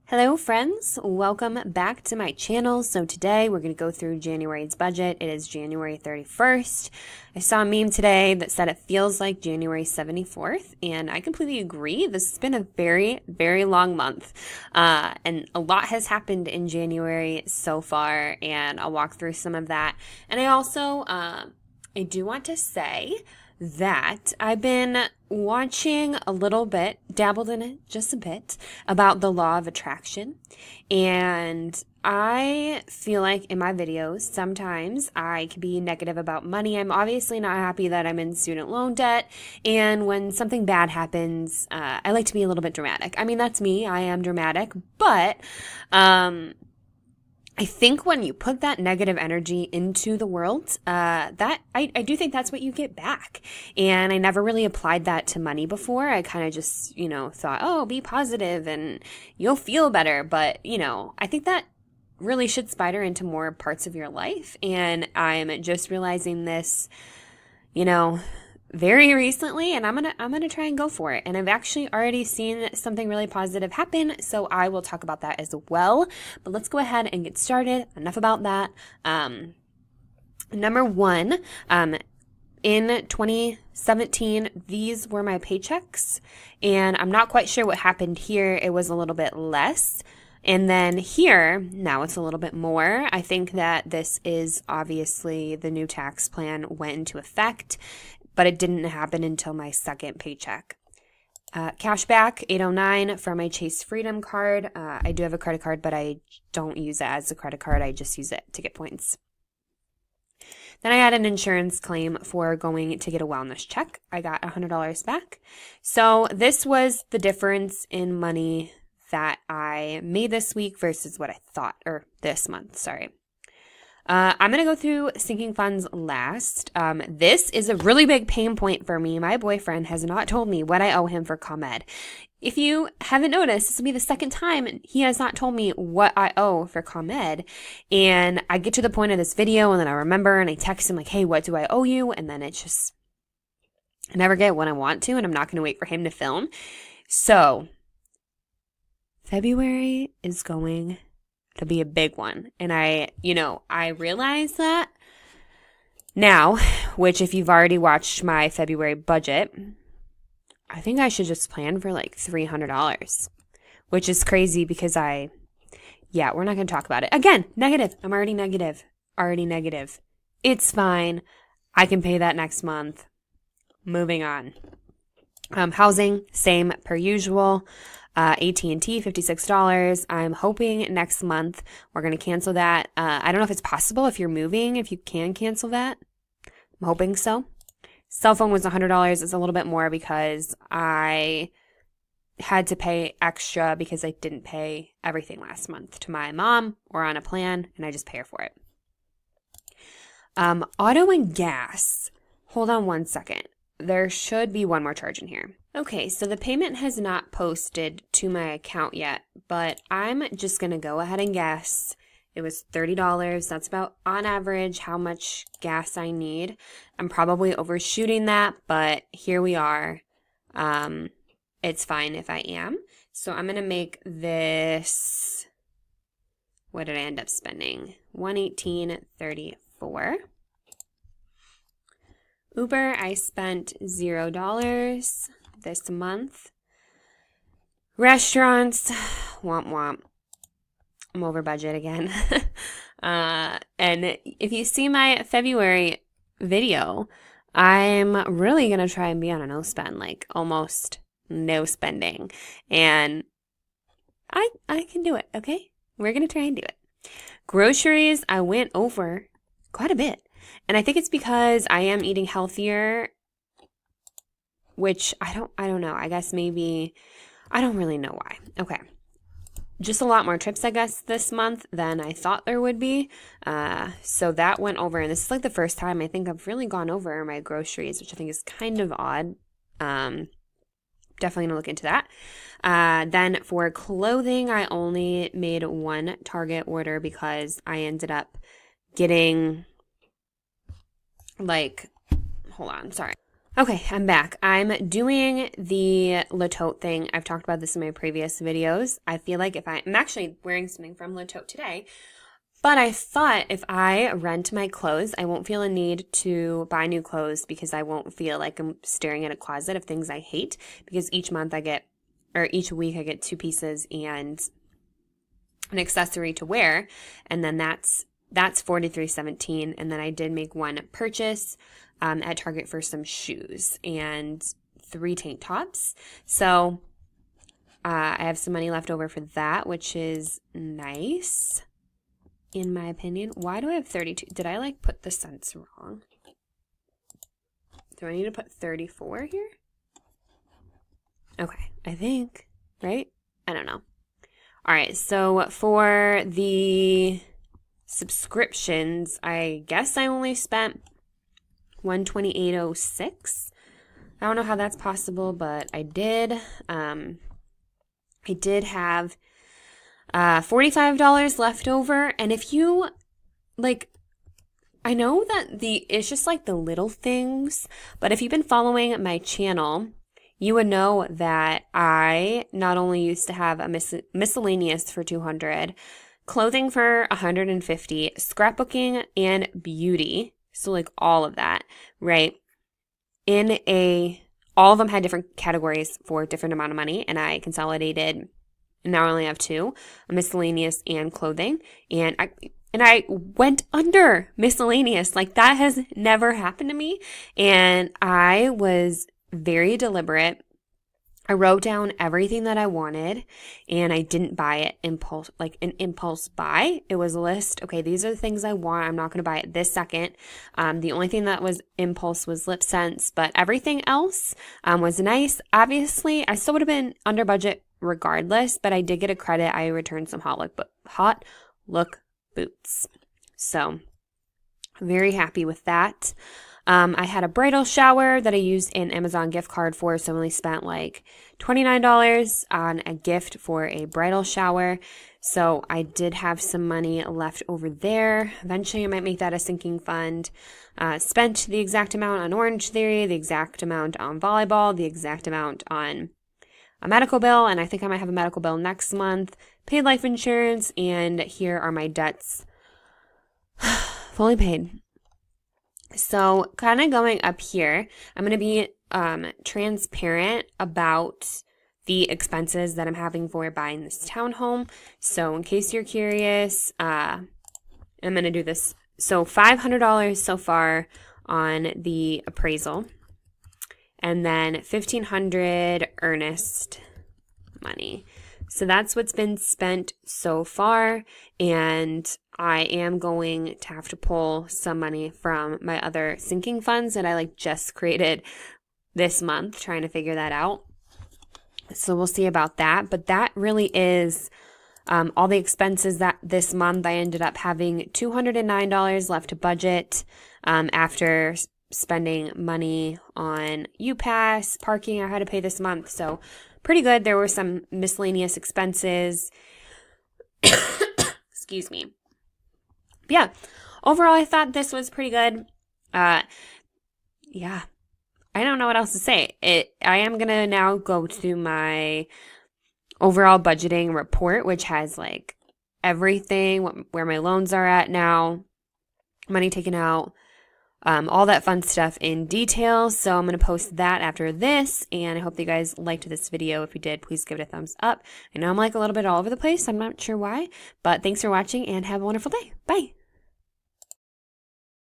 Hello friends, welcome back to my channel. So today we're going to go through January's budget. It is January 31st. I saw a meme today that said it feels like January 74th, and I completely agree. This has been a very, very long month, and a lot has happened in January so far, and I'll walk through some of that. And I also, I do want to say that I've been watching a little bit, dabbled in it just a bit, about the law of attraction. And I feel like in my videos, sometimes I can be negative about money. I'm obviously not happy that I'm in student loan debt. And when something bad happens, I like to be a little bit dramatic. I mean, that's me. I am dramatic. But I think when you put that negative energy into the world, that I do think that's what you get back. And I never really applied that to money before. I kind of just, thought, oh, be positive and you'll feel better. But, I think that really should spider into more parts of your life. And I'm just realizing this, very recently, and I'm gonna try and go for it. And I've actually already seen something really positive happen, so I will talk about that as well. But let's go ahead and get started. Enough about that. Number one, in 2017, these were my paychecks, and I'm not quite sure what happened here. It was a little bit less. And then here, now it's a little bit more. I think that this is obviously the new tax plan went into effect, but it didn't happen until my second paycheck. Cashback, $809 for my Chase Freedom card. I do have a credit card, but I don't use it as a credit card. I just use it to get points. Then I had an insurance claim for going to get a wellness check. I got $100 back. So this was the difference in money that I made this week versus what I thought, or this month, sorry. I'm going to go through sinking funds last. This is a really big pain point for me. My boyfriend has not told me what I owe him for ComEd. If you haven't noticed, this will be the second time he has not told me what I owe for ComEd. And I get to the point of this video and then I remember and I text him like, hey, what do I owe you? And then it's just, I never get what I want to, and I'm not going to wait for him to film. So February is going to be a big one. And I realize that now, which if you've already watched my February budget, I think I should just plan for like $300, which is crazy because we're not going to talk about it. Again, negative. I'm already negative. It's fine. I can pay that next month. Moving on. Housing, same per usual. AT&T, $56. I'm hoping next month we're going to cancel that. I don't know if it's possible if you're moving, if you can cancel that. I'm hoping so. Cell phone was $100. It's a little bit more because I had to pay extra because I didn't pay everything last month to my mom or on a plan, and I just pay her for it. Auto and gas. Hold on one second. There should be one more charge in here. Okay, so the payment has not posted to my account yet, but I'm just going to go ahead and guess. It was $30. That's about, on average, how much gas I need. I'm probably overshooting that, but here we are. It's fine if I am. So I'm going to make this, what did I end up spending? $118.34. Uber, I spent $0 this month. Restaurants, womp womp. I'm over budget again. And if you see my February video, I'm really going to try and be on a no spend, like almost no spending. And I can do it, okay? We're going to try and do it. Groceries, I went over quite a bit. And I think it's because I am eating healthier, which I don't know. I guess maybe, I don't really know why. Okay. Just a lot more trips, I guess, this month than I thought there would be. So that went over. And this is like the first time I think I've really gone over my groceries, which I think is kind of odd. Definitely going to look into that. Then for clothing, I only made one Target order because I ended up getting... hold on, sorry. Okay, I'm back. I'm doing the Le Tote thing. I've talked about this in my previous videos. I feel like I'm actually wearing something from Le Tote today, but I thought if I rent my clothes, I won't feel a need to buy new clothes because I won't feel like I'm staring at a closet of things I hate, because each week I get 2 pieces and an accessory to wear, and then that's $43.17. And then I did make one purchase at Target for some shoes and 3 tank tops. So I have some money left over for that, which is nice, in my opinion. Why do I have 32? Did I put the cents wrong? Do I need to put 34 here? Okay, I think, right? I don't know. All right, so for the subscriptions, I guess I only spent $128.06. I don't know how that's possible, but I did. I did have $45 left over, and if you I know that it's just the little things, but if you've been following my channel, you would know that I not only used to have a miscellaneous for $200, clothing for $150, scrapbooking and beauty, so all of that, right? All of them had different categories for a different amount of money, and I consolidated, and now I only have 2, a miscellaneous and clothing, and I went under miscellaneous. That has never happened to me, and I was very deliberate. I wrote down everything that I wanted, and I didn't buy it an impulse buy. It was a list. Okay, these are the things I want. I'm not going to buy it this second. The only thing that was impulse was lip sense, but everything else was nice. Obviously, I still would have been under budget regardless, but I did get a credit. I returned some hot look boots. So, very happy with that. I had a bridal shower that I used an Amazon gift card for, so I only spent $29 on a gift for a bridal shower. So I did have some money left over there. Eventually I might make that a sinking fund. Spent the exact amount on Orange Theory, the exact amount on volleyball, the exact amount on a medical bill, and I think I might have a medical bill next month. Paid life insurance, and here are my debts. Fully paid. So kind of going up here, I'm going to be transparent about the expenses that I'm having for buying this townhome. So in case you're curious, I'm going to do this. So $500 so far on the appraisal, and then $1,500 earnest money. So that's what's been spent so far, and I am going to have to pull some money from my other sinking funds that I just created this month, trying to figure that out. So we'll see about that, but that really is all the expenses that this month. I ended up having $209 left to budget after spending money on UPass, parking I had to pay this month. So pretty good. There were some miscellaneous expenses. Excuse me. But yeah, overall, I thought this was pretty good. Yeah, I don't know what else to say. I am going to now go to my overall budgeting report, which has everything, where my loans are at now, money taken out, all that fun stuff in detail. So I'm going to post that after this, and I hope that you guys liked this video. If you did, please give it a thumbs up. I know I'm a little bit all over the place. I'm not sure why, but thanks for watching, and have a wonderful day. Bye.